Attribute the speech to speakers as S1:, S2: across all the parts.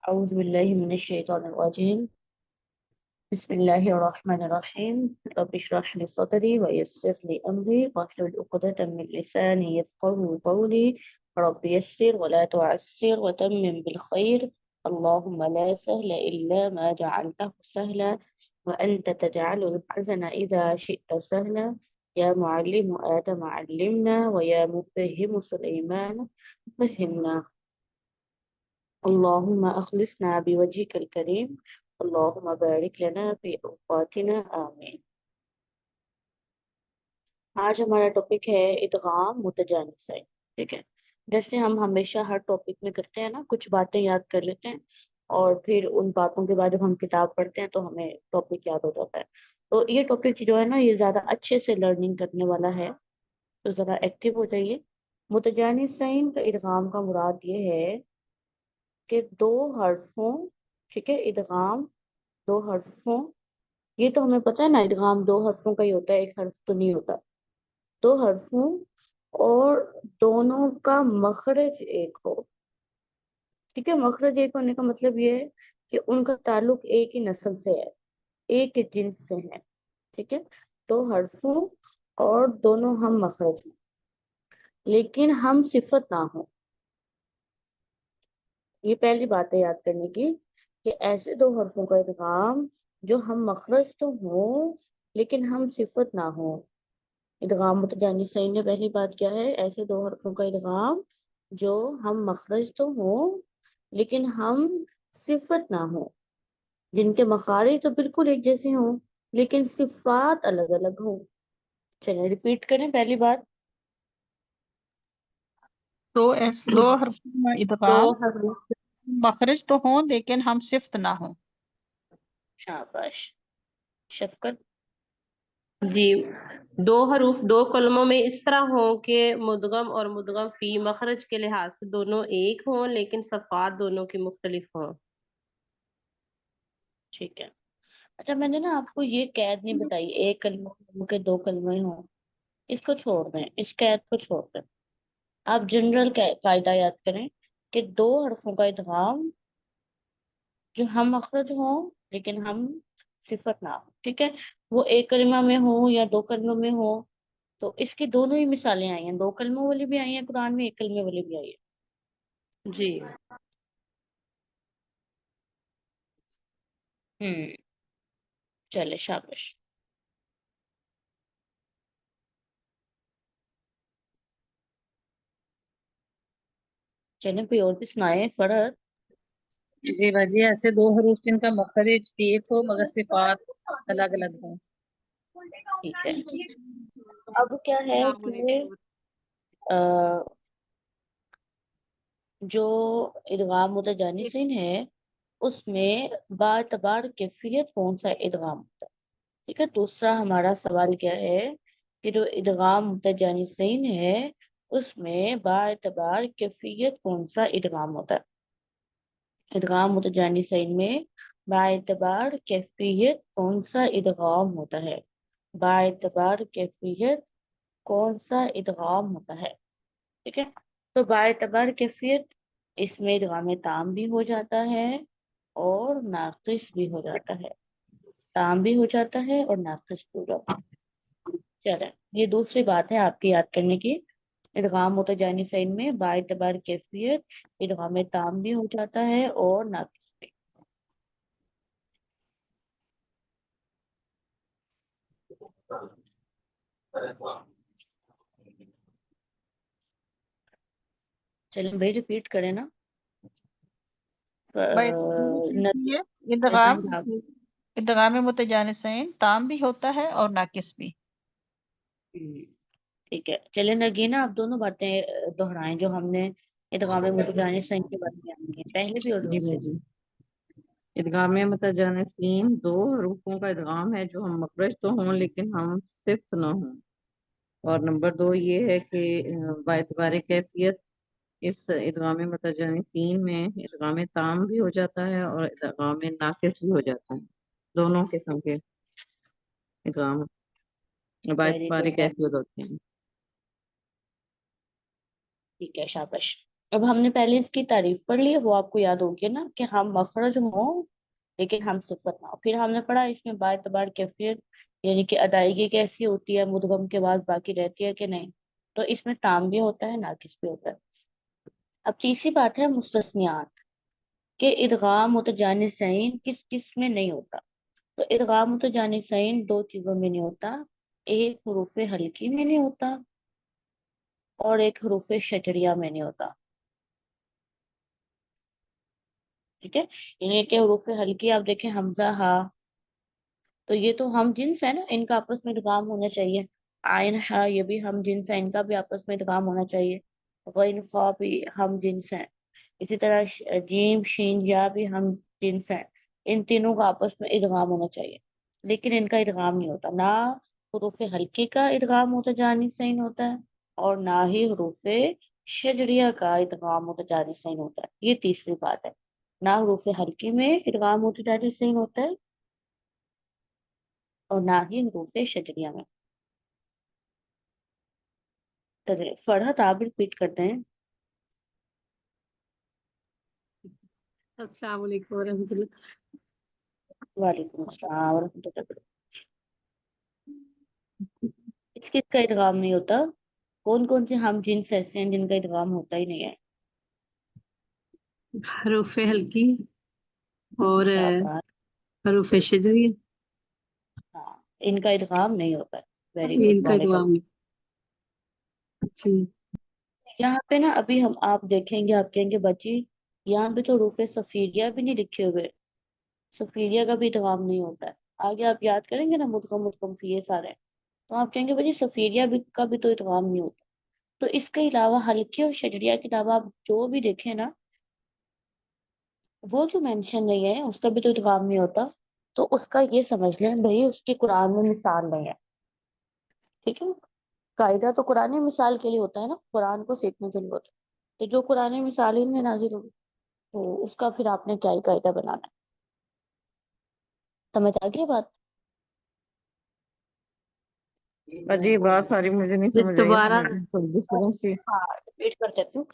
S1: أعوذ بالله من الشيطان الرجيم. بسم الله الرحمن الرحيم. رب اشرح لي صدري ويسر لي أمري واحلل عقدة من لساني يفقهوا قولي. رب يسر ولا تعسر وتمم بالخير. اللهم لا سهل إلا ما جعلته سهلا وأنت تجعل الحزن إذا شئت سهلا. يا معلم آدم علمنا ويا مفهم سليمان فهمنا. اللهم أخلصنا بوجهك الكريم. اللهم بارك لنا في أوقاتنا آمين. آج ہمارا ٹاپک ہے ادغام متجانسین. ٹھیک ہے، جیسے ہم ہمیشہ ہر ٹاپک میں کرتے ہیں نا، کچھ باتیں یاد کر لیتے ہیں اور پھر ان باتوں کے بعد جب ہم کتاب پڑھتے ہیں تو ہمیں ٹاپک یاد ہو جاتا ہے. تو یہ ٹاپک جو ہے نا، یہ زیادہ اچھے سے لرننگ کرنے والا ہے، تو ذرا ایکٹیو ہو جائیے. متجانسین کا ادغام کا مراد یہ ہے کہ دو حرفوں، ٹھیک ہے، ادغام دو حرفوں. یہ تو ہمیں پتہ ہے نا، ادغام دو حرفوں کا ہی ہوتا ہے، ایک حرف تو نہیں ہوتا. دو حرفوں اور دونوں کا مخرج ایک ہو. ٹھیک ہے، مخرج ایک ہونے کا مطلب یہ ہے کہ ان کا تعلق ایک ہی نسل سے ہے، ایک ہی جنس سے ہے. ٹھیک ہے، دو حرفوں اور دونوں ہم مخرج ہیں لیکن ہم صفت نہ ہوں. یہ پہلی بات ہے یاد کرنے کی کہ ایسے دو حرفوں کا ادغام جو ہم مخرج تو ہوں لیکن ہم صفت نہ ہوں. ادغام متجانسین نے پہلی بات کیا ہے، ایسے دو حرفوں کا ادغام جو ہم مخرج تو ہوں لیکن ہم صفت نہ ہوں، جن کے مخارج تو بالکل ایک جیسے ہوں لیکن صفات الگ الگ ہوں. چلیں ریپیٹ کریں پہلی بات.
S2: تو ایسے دو حرفوں میں
S1: دو
S2: ادغام
S1: حروف.
S2: مخرج تو ہوں لیکن ہم صفت نہ ہوں.
S1: شاباش شفقت.
S3: جی، دو حروف دو کلموں میں اس طرح ہوں کہ مدغم اور مدغم فی مخرج کے لحاظ سے دونوں ایک ہوں لیکن صفات دونوں کی مختلف ہوں.
S1: ٹھیک ہے. اچھا، میں نے نا آپ کو یہ قید نہیں بتائی، ایک کلمہ کے دو کلمے ہوں. اس کو چھوڑ دیں، اس قید کو چھوڑ دیں. آپ جنرل قاعدہ یاد کریں کہ دو حرفوں کا ادغام جو ہم مخرج ہوں لیکن ہم صفت نہ ہوں. ٹھیک ہے، وہ ایک کلمہ میں ہوں یا دو کلموں میں ہوں. تو اس کی دونوں ہی مثالیں آئی ہیں، دو کلموں والی بھی آئی ہیں قرآن میں، ایک کلمے والی بھی آئی ہے.
S3: جی
S1: چلے شاباش. چلیں کوئی اور بھی سنائے. فرد.
S4: جی باجی، ایسے دو حروف جن کا مخرج ایک ہو مگر صفات الگ الگ ہوں.
S1: ٹھیک ہے، اب کیا ہے کہ جو ادغام متجانسین ہے اس میں باعتبار کیفیت کون سا ادغام ہوتا ہے. ٹھیک ہے، دوسرا ہمارا سوال کیا ہے کہ جو ادغام متجانسین ہے اس میں باعتبار کیفیت کون سا ادغام ہوتا ہے. ادغام متجانسین میں باعتبار کیفیت کون سا ادغام ہوتا ہے. باعتبار کیفیت کون سا ادغام ہوتا ہے. ٹھیک ہے، تو باعتبار کیفیت اس میں ادغام تام بھی ہو جاتا ہے اور ناقص بھی ہو جاتا ہے. تام بھی ہو جاتا ہے اور ناقص بھی ہو جاتا ہے. چلیں، یہ دوسری بات ہے آپ کی یاد کرنے کی. ادغام متجانسین میں باعتبار کیفیت ادغام تام بھی ہو جاتا ہے اور ناقص بھی. چلیں بھائی ریپیٹ کریں نا.
S2: ادغام ادغام متجانسین تام بھی ہوتا ہے اور ناقص بھی.
S1: ٹھیک ہے، چلیں نگینا آپ دونوں باتیں دہرائیں جو ہم نے ادغام متجانسین کے بارے میں آئی ہیں پہلے بھی اور
S4: جی
S1: دوسرے.
S4: باجی، ادغام متجانسین دو حروفوں کا ادغام ہے جو ہم مخرج تو ہوں لیکن ہم صفت نہ ہوں. اور نمبر دو یہ ہے کہ باعتبار کیفیت اس ادغام متجانسین میں ادغام تام بھی ہو جاتا ہے اور ادغام ناقص بھی ہو جاتا ہے. دونوں قسم کے ادغام باعتبار کیفیت ہوتے ہیں.
S1: ٹھیک ہے، شاباش. अब हमने पहले इसकी तारीफ पढ़ ली, वो आपको याद होगी ना, कि हम मखरज हों लेकिन हम सिफत ना हो। फिर हमने पढ़ा इसमें बातबार कैफियत, यानी कि अदायगी कैसी होती है, मुदगम के बाद बाकी रहती है कि नहीं। तो इसमें ताम भी होता है, नाकिस भी होता है। अब तीसरी बात है मुस्तस्नियात, के इदगाम मुतजानिसैन किस किस में नहीं होता। तो इदगाम मुतजानिसैन दो चीजों में नहीं होता, एक हरूफ हल्की में नहीं होता और एक हरूफ शजरिया में नहीं होता। ठीक है, यानी कि हरूफ हल्की आप देखें हमजा हा, तो ये तो हम जिन्स है ना, इनका आपस में इदगाम होना चाहिए। आयन हा, ये भी हम जिन्स है, इनका भी आपस में इदगाम होना चाहिए। गैन खा भी हम जिन्स है। इसी तरह जीम शीन या भी हम जिन्स है। इन तीनों का आपस में इदगाम होना चाहिए, लेकिन इनका इदगाम नहीं होता। ना हरूफ हल्की का इदगाम मुतजानी सहीन होता है और ना ही हरूफ शजरिया का इदगाम मुतजानी सहीन होता है। ये तीसरी बात है, ना हरूफ हल्की में इदगाम मुतजानी सहीन होता है और ना ही हरूफ शजरिया में। चलिए फरहत आप रिपीट करते हैं।
S3: अस्सलाम वालेकुम रहमतुल्लाह।
S1: वालेकुम अस्सलाम वरहमतुल्लाहि वबरकातुहू। किस किस का इदगाम नहीं होता? कौन कौन से हम जिन्स ऐसे हैं जिनका इदगाम होता ही नहीं है?
S3: हरूफ हल्की और
S1: शाबाश।
S3: हरूफ शजरी,
S1: हाँ, इनका इदगाम नहीं होता है। वेरी गुड,
S3: इनका
S1: मालिक।
S3: इदगाम नहीं। जी।
S1: यहाँ पे ना अभी हम आप देखेंगे, आप कहेंगे बच्ची यहाँ पे तो रूफे सफीरिया भी नहीं लिखे हुए, सफीरिया का भी इदगाम नहीं होता है। आगे आप याद करेंगे ना, मुदगम मुदगम फी ये सारे, तो आप कहेंगे बच्ची सफीरिया भी का भी तो इदगाम नहीं होता। तो इसके अलावा हल्की और शजरिया के अलावा आप जो भी देखें ना, वो जो मेंशन नहीं है उसका भी तो इदगाम नहीं होता। तो उसका ये समझ लें भाई, उसकी कुरान में मिसाल नहीं है। ठीक है, कायदा तो कुरान में मिसाल के लिए होता है ना, कुरान को सीखने के लिए होता है। तो जो कुरान में मिसाल ही में नाजिल होगी, तो उसका फिर आपने क्या ही कायदा बनाना है। समझ आ गई बात?
S4: अजी बात सारी मुझे नहीं
S3: ये
S4: समझ आई,
S3: दोबारा
S4: मैं थोड़ी डिफरेंट सी।
S1: हाँ, रिपीट कर देती हूँ।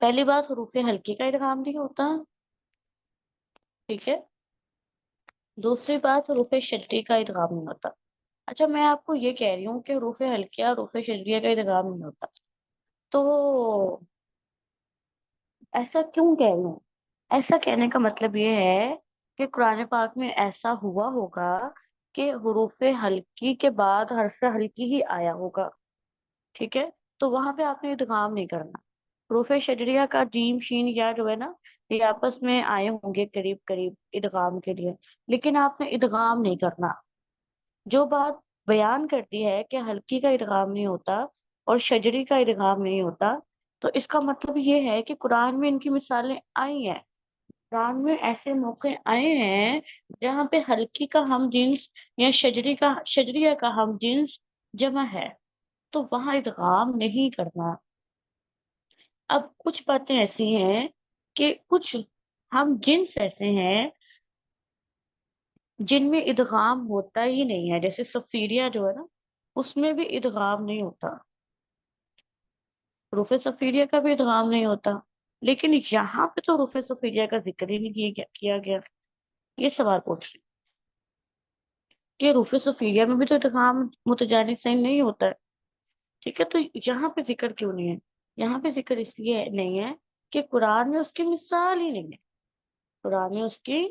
S1: पहली बात, हरूफे हल्की का इदगाम नहीं होता। ठीक है, दूसरी बात, हरूफे शदरी का इदगाम नहीं होता। अच्छा, मैं आपको ये कह रही हूँ कि हरूफे हल्की और हरूफे शदरिया का इदगाम नहीं होता, तो ऐसा क्यों कह रही हूँ? ऐसा कहने का मतलब ये है कि कुरान पाक में ऐसा हुआ होगा कि हुरूफे हल्की के बाद हर्फ हल्की ही आया होगा। ठीक है, तो वहां पे आपने इदगाम नहीं करना। हुरूफे शजरिया का जीम शीन या जो है ना, ये आपस में आए होंगे करीब करीब इदगाम के लिए, लेकिन आपने इदगाम नहीं करना। जो बात बयान करती है कि हल्की का इदगाम नहीं होता और शजरी का इदगाम नहीं होता, तो इसका मतलब ये है कि कुरान में इनकी मिसालें आई हैं। कुरान में ऐसे मौके आए हैं जहाँ पे हल्की का हम जिन्स या शजरिया का हम जिन्स जमा है, तो वहां इदगाम नहीं करना। अब कुछ बातें ऐसी हैं कि कुछ हम जिन्स ऐसे हैं जिनमें इदगाम होता ही नहीं है, जैसे सफीरिया जो है ना, उसमें भी इदगाम नहीं होता। रूफे सफीरिया का भी इदगाम नहीं होता, लेकिन यहाँ पे तो रूफे सफीरिया का जिक्र ही नहीं किया गया। ये सवाल पूछ रही कि रूफे सफीरिया में भी तो इदगाम मुतजानिस सही नहीं होता है। ठीक है, तो यहाँ पे जिक्र क्यों नहीं है? यहाँ पे जिक्र इसलिए नहीं है कि कुरान में उसकी मिसाल ही नहीं है। कुरान में उसकी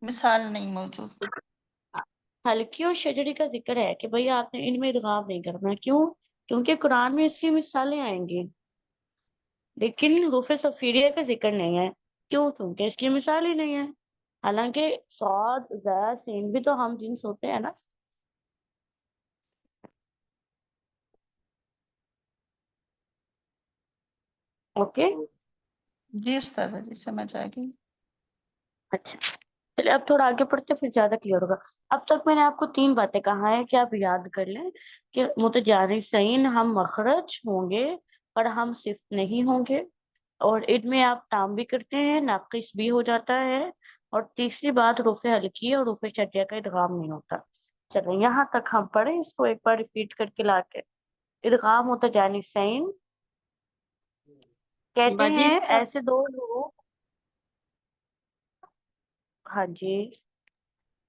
S2: मिसाल नहीं मौजूद।
S1: हल्की और शजरी का जिक्र है कि भाई आपने इनमें इदगाम नहीं करना। क्यों? क्योंकि कुरान में इसकी मिसालें आएंगी, लेकिन रूफे सफीरिया का जिक्र नहीं है। क्यों? क्योंकि इसकी मिसाल ही नहीं है। हालांकि सौद ज़ा सीन भी तो हम जिन्स होते हैं ना। ओके,
S2: जी उस्ताद जी, समझ आ गई।
S1: अच्छा, चलिए अब थोड़ा आगे पढ़ते हैं, फिर ज्यादा क्लियर होगा। अब तक मैंने आपको तीन बातें कहा है कि आप याद कर लें कि मुतजानिसैन हम मखरज होंगे पर हम सिफ्त नहीं होंगे, और इनमें आप ताम भी करते हैं, नाकिस भी हो जाता है। और तीसरी बात, रूफे हल्की और रूफे शज्जा का इदगाम नहीं होता। चलो यहाँ तक हम पढ़े, इसको एक बार रिपीट करके लाके। इदगाम मुतजानिसैन कहते
S3: बाजी
S1: हैं
S3: इसका
S1: ऐसे दो लोग। हाँ जी,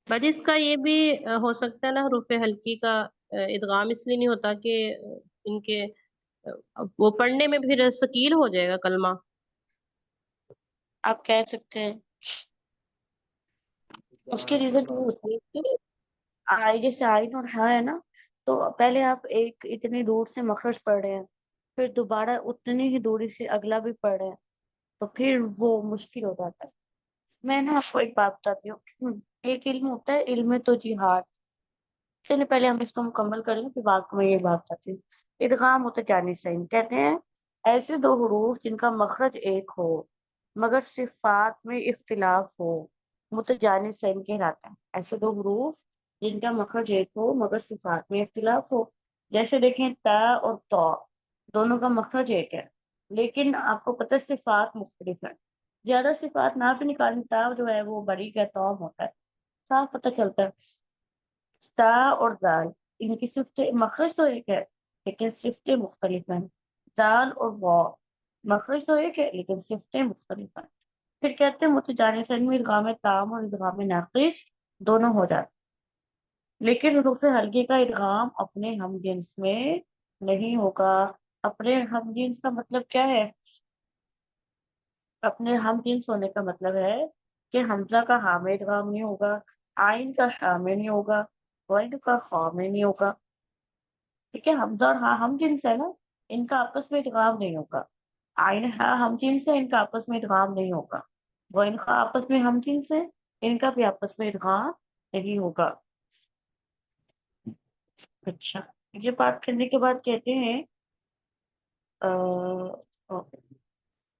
S3: बाजी इसका ये भी हो सकता है ना, हरूफ हल्की का इदगाम इसलिए नहीं होता कि इनके वो पढ़ने में फिर सकील हो जाएगा कलमा।
S1: आप कह सकते हैं। उसकी रीजन ये होती है कि आई, जैसे आइन और हा है ना, तो पहले आप एक इतनी दूर से मखरज पढ़ रहे हैं, फिर दोबारा उतनी ही दूरी से अगला भी पढ़ रहे हैं, तो फिर वो मुश्किल हो जाता है। मैं ना आपको एक बात बताती हूँ। एक इल्म होता है इल्म तो जिहाद। चलिए पहले हम इसको मुकम्मल करेंगे, फिर बाद में ये बात आती है। इदगाम मुतजानिसैन कहते हैं ऐसे दो हरूफ जिनका मखरज एक हो मगर सिफात में इख्तिलाफ हो, मुतजानिसैन कहलाते हैं। ऐसे दो हरूफ जिनका मखरज एक हो मगर सिफात में इख्तिलाफ हो। जैसे देखें ता और तौ, दोनों का मखरज एक है, लेकिन आपको पता है सिफात मुख्तलिफ है। ज्यादा सिफात ना भी निकालें, ता जो है वो बारीक है, तौ होता है, साफ पता चलता है। ता और दाल, इनकी सिफ्तें, मखरज तो एक है लेकिन सिफ्तें मुख्तलिफ हैं। दाल और वाव, मखरज तो एक है लेकिन सिफ्तें मुख्तलिफ हैं। फिर कहते हैं मुतजानिसैन में इदगाम ताम और इदगाम नाकिस दोनों हो जाते हैं। लेकिन हरूफ हल्के का इदगाम अपने हम जिन्स में नहीं होगा। अपने हम जिन्स का मतलब क्या है? अपने हम जिन्स होने का मतलब है कि हमजा का हा में इदगाम नहीं होगा, आइन का हा में नहीं होगा, गैन का खा में नहीं होगा। ठीक है, हमजा और हा हम जिन्स है ना, इनका आपस में इदगाम नहीं होगा। आइन हा हम जिन्स है, इनका आपस में इदगाम नहीं होगा। गैन खा आपस में हम जिन्स है, इनका भी आपस में इदगाम नहीं होगा। अच्छा, ये बात करने के बाद कहते हैं ओके,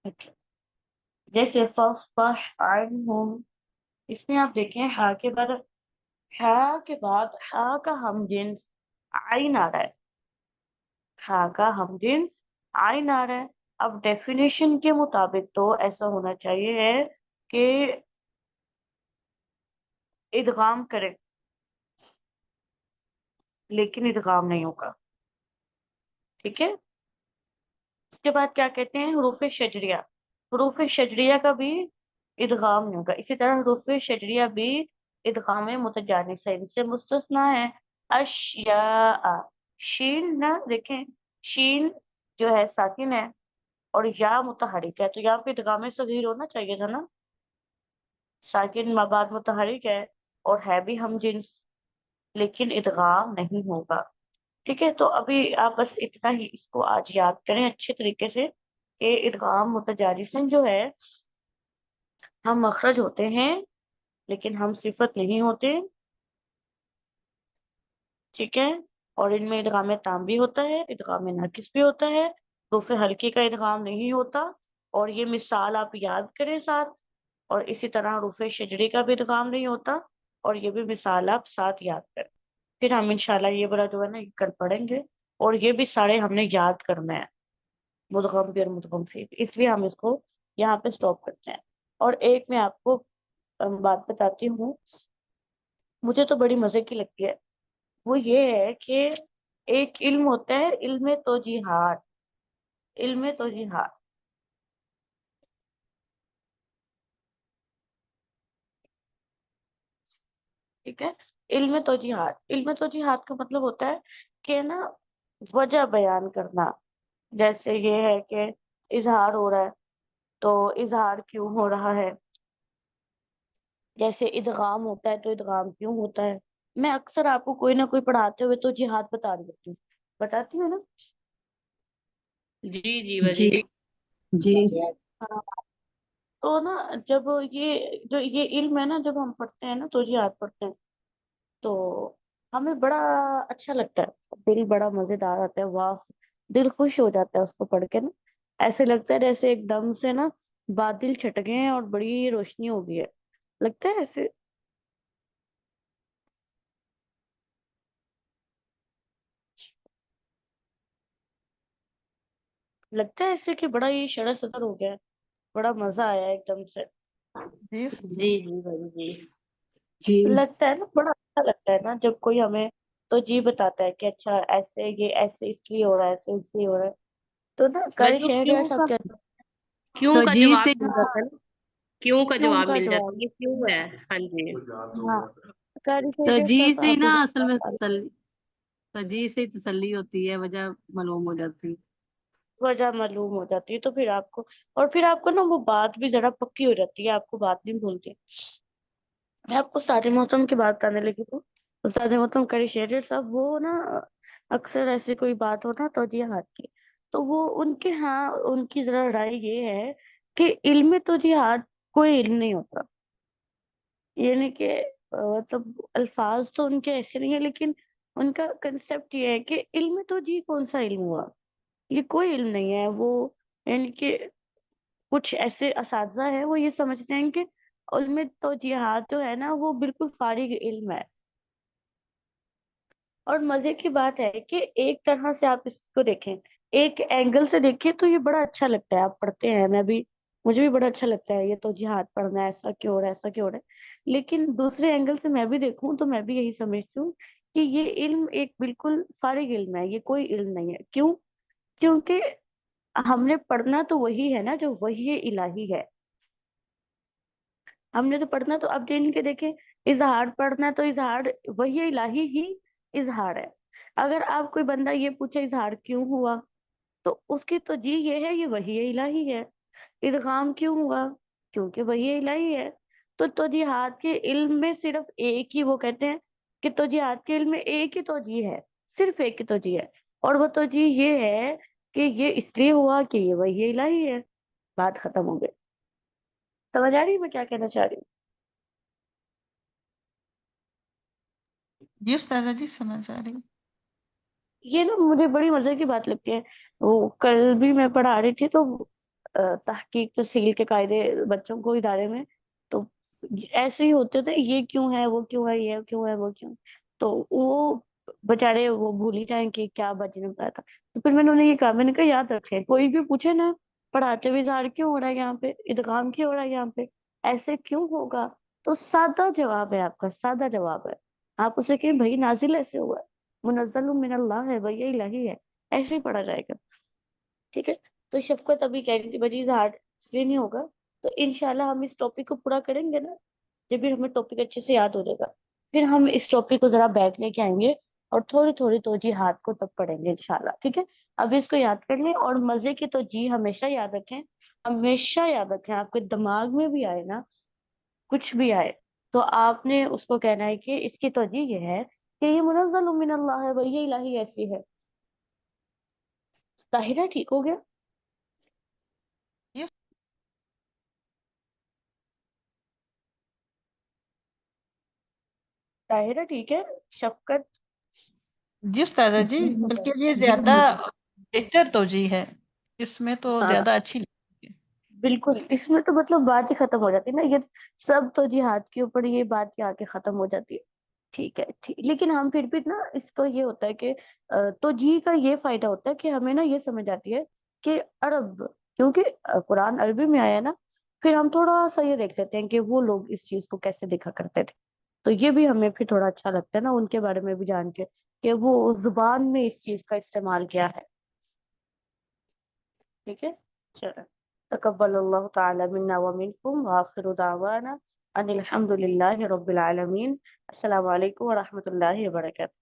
S1: अच्छा, जैसे फस्फह आइन हम, इसमें आप देखें हा के बाद हा का हम जिन्स आइन आ रहा है। हा का हम जिन्स आइन आ रहा है। अब डेफिनेशन के मुताबिक तो ऐसा होना चाहिए है कि इदगाम करे, लेकिन इदगाम नहीं होगा। ठीक है, उसके बाद क्या कहते हैं हरूफ शजरिया। हरूफ शजरिया का भी इदगाम नहीं होगा। इसी तरह हरूफ शजरिया भी इदगाम मुतजानिस है, इनसे मुस्तस्ना है। अशिया, शीन ना देखें, शीन जो है साकिन है और या मुतहरिक है, तो यहाँ पे इदगाम सगीर होना चाहिए था ना। साकिन मबाद मुतहरिक है और है भी हम जिन्स, लेकिन इदगाम नहीं होगा। ठीक है, तो अभी आप बस इतना ही इसको आज याद करें अच्छे तरीके से कि इदगाम मुतजानिसन जो है, हम मखरज होते हैं लेकिन हम सिफत नहीं होते। ठीक है, और इनमें इदगाम ताम भी होता है, इदगाम नाकिस भी होता है, रूफ़े हल्की का इदगाम नहीं होता। और ये मिसाल आप याद करें साथ, और इसी तरह रूफ़े शजरी का भी इदगाम नहीं होता, और ये भी मिसाल आप साथ याद करें। फिर हम इंशाल्लाह ये बड़ा जो है ना ये कल पढ़ेंगे, और ये भी सारे हमने याद करना है, मुदगम भी और मुदगम फी भी। इसलिए हम इसको यहाँ पे स्टॉप करते हैं। और एक मैं आपको बात बताती हूँ, मुझे तो बड़ी मजे की लगती है। वो ये है कि एक इल्म होता है इल्म तौजीहात। इल्म तौजीहात, ठीक है। इल्म तौजीहात का मतलब होता है कि ना वजह बयान करना। जैसे ये है कि इजहार हो रहा है, तो इजहार क्यों हो रहा है। जैसे इदगाम होता है, तो इदगाम क्यों होता है। मैं अक्सर आपको कोई ना कोई पढ़ाते हुए तो जिहाद बता देती हूँ, बताती हूँ ना।
S3: जी जी बाजी।
S4: जी
S1: हाँ, तो ना जब ये इल्म है ना, जब हम पढ़ते हैं ना तो जिहाद पढ़ते हैं, तो हमें बड़ा अच्छा लगता है, दिल बड़ा मजेदार आता है, वाह, दिल खुश हो जाता है उसको पढ़ के ना। ऐसे लगता है जैसे एकदम से ना बादल छट गए हैं और बड़ी रोशनी हो गई है, लगता है ऐसे। लगता है ऐसे कि बड़ा ये शरा सतर हो गया है, बड़ा मजा आया है एकदम से।
S2: जी
S3: जी जी बाजी जी।
S4: जी
S1: लगता है ना, बड़ा अच्छा लगता है ना जब कोई हमें تو جی بتاتا ہے کہ اچھا ایسے یہ ایسے اس لیے ہو رہا ہے ایسے اس لیے ہو رہا ہے. تو نا قاری
S3: بچوں
S1: شہریار صاحب کیا
S3: کیوں
S2: تو
S3: کا
S2: جی
S3: جواب
S2: سے
S3: مل جاتا ہے نا، کیوں کا
S1: کیوں
S3: جواب
S1: کا
S3: مل جاتا
S1: جواب.
S3: ہے، یہ کیوں ہے. ہاں جی.
S1: ہاں قاری
S2: تو
S1: شہریار
S2: جی
S1: صاحب
S2: سے
S1: آپ
S2: نا
S1: مجھے
S2: اصل میں تسلی، تو جی سے تسلی ہوتی ہے، وجہ معلوم ہو جاتی.
S1: وجہ معلوم ہو جاتی ہے تو پھر آپ کو، اور پھر آپ کو نا وہ بات بھی ذرا پکی ہو جاتی ہے، آپ کو بات نہیں بھولتے. میں آپ کو استاد محترم کی بات کرنے لگی تو استاد محترم قاری شہریار صاحب وہ نا اکثر ایسی کوئی بات ہونا توجیحات کی، تو وہ ان کے ہاں ان کی ذرا رائے یہ ہے کہ علم توجیحات کوئی علم نہیں ہوتا. یعنی کہ مطلب الفاظ تو ان کے ایسے نہیں ہیں، لیکن ان کا کنسپٹ یہ ہے کہ علم توجیہ کون سا علم ہوا، یہ کوئی علم نہیں ہے. وہ یعنی کہ کچھ ایسے اساتذہ ہیں وہ یہ سمجھتے ہیں کہ علم توجیحات جو ہے نا وہ بالکل فارغ علم ہے. اور مزے کی بات ہے کہ ایک طرح سے آپ اس کو دیکھیں، ایک اینگل سے دیکھیں تو یہ بڑا اچھا لگتا ہے. آپ پڑھتے ہیں، میں بھی، مجھے بھی بڑا اچھا لگتا ہے یہ توجیحات پڑھنا، ایسا کیوں ہو رہا ہے ایسا کیوں ہو رہا ہے. لیکن دوسرے اینگل سے میں بھی دیکھوں تو میں بھی یہی سمجھتی ہوں کہ یہ علم ایک بالکل فارغ علم ہے، یہ کوئی علم نہیں ہے. کیوں؟ کیونکہ ہم نے پڑھنا تو وہی ہے نا جو وحی الہی ہے. ہم نے تو پڑھنا تو اب جن کے دیکھیں اظہار پڑھنا تو اظہار وحی الہی ہی اظہار ہے. اگر آپ کوئی بندہ یہ پوچھے اظہار کیوں ہوا تو اس کی تو جی یہ ہے یہ وحی الہی ہے. ادغام کیوں ہوا؟ کیونکہ وحی الہی ہے. تو توجیحات کے علم میں صرف ایک ہی، وہ کہتے ہیں کہ توجیحات کے علم میں ایک ہی توجیہ ہے، صرف ایک ہی توجیہ ہے، اور وہ توجیہ یہ ہے کہ یہ اس لیے ہوا کہ یہ وحی الہی ہے. بات ختم ہو گئی. سمجھ آ رہی ہے میں کیا کہنا چاہ رہی ہوں؟
S2: جی استاذہ جی سمجھ آ رہی.
S1: یہ نا مجھے بڑی مزے کی بات لگتی ہے. وہ کل بھی میں پڑھا رہی تھی تو تحقیق تسہیل کے قاعدے بچوں کو ادارے میں، تو ایسے ہی ہوتے تھے، یہ کیوں ہے وہ کیوں ہے یہ کیوں ہے وہ کیوں، تو وہ بےچارے وہ بھول ہی جائیں کہ کیا بچے نے بتایا تھا. تو پھر میں نے یہ کہا، میں نے کہا یاد رکھے کوئی بھی پوچھے نا پڑھاتے ہوئے اظہار کیوں ہو رہا ہے یہاں پہ، ادغام کیوں ہو رہا ہے یہاں پہ، ایسے کیوں ہوگا، تو سادہ جواب ہے آپ کا، سادہ جواب ہے. آپ اسے کہیں بھائی نازل ایسے ہوا ہے، منزل من اللہ ہے، وہی الہی ہے، ایسے ہی پڑھا جائے گا. ٹھیک ہے. تو شفقت ابھی کہہ رہی تھی بجی اظہار اس لیے نہیں ہوگا، تو انشاءاللہ ہم اس ٹاپک کو پورا کریں گے نا، جب بھی ہمیں ٹاپک اچھے سے یاد ہو جائے گا پھر ہم اس ٹاپک کو ذرا بیٹھ لے کے آئیں گے اور تھوڑی تھوڑی توجیحات کو تب پڑھیں گے انشاءاللہ. ٹھیک ہے. اب اس کو یاد کر لیں، اور مزے کی توجیہ ہمیشہ یاد رکھیں، ہمیشہ یاد رکھیں. آپ کے دماغ میں بھی آئے نا کچھ بھی آئے تو آپ نے اس کو کہنا ہے کہ اس کی توجیہ یہ ہے کہ یہ منزل من اللہ ہے، وہی الہی ایسی ہے. طاہرہ ٹھیک ہو گیا؟
S2: جی
S1: طاہرہ ٹھیک ہے؟ شفقت؟
S2: جی استاذہ جی، بلکہ یہ زیادہ بہتر توجیہ ہے، اس میں تو
S1: ہاں
S2: زیادہ اچھی لگتی ہے.
S1: بالکل، اس میں تو مطلب بات ہی ختم ہو جاتی ہے نا، یہ سب توجیحات کے اوپر یہ بات ہی آ کے ختم ہو جاتی ہے. ٹھیک ہے ٹھیک. لیکن ہم پھر بھی نا اس کو یہ ہوتا ہے کہ توجیہ کا یہ فائدہ ہوتا ہے کہ ہمیں نا یہ سمجھ آتی ہے کہ عرب، کیونکہ قرآن عربی میں آیا نا، پھر ہم تھوڑا سا یہ دیکھ لیتے ہیں کہ وہ لوگ اس چیز کو کیسے دیکھا کرتے تھے. تو یہ بھی ہمیں پھر تھوڑا اچھا لگتا ہے نا ان کے بارے میں بھی جان کے کہ وہ زبان میں اس چیز کا استعمال کیا ہے. ٹھیک ہے. چلو. تقبل اللہ تعالی منا ومنکم وآخر دعوانا ان الحمد للہ رب العالمین. السلام علیکم ورحمۃ اللہ وبرکاتہ.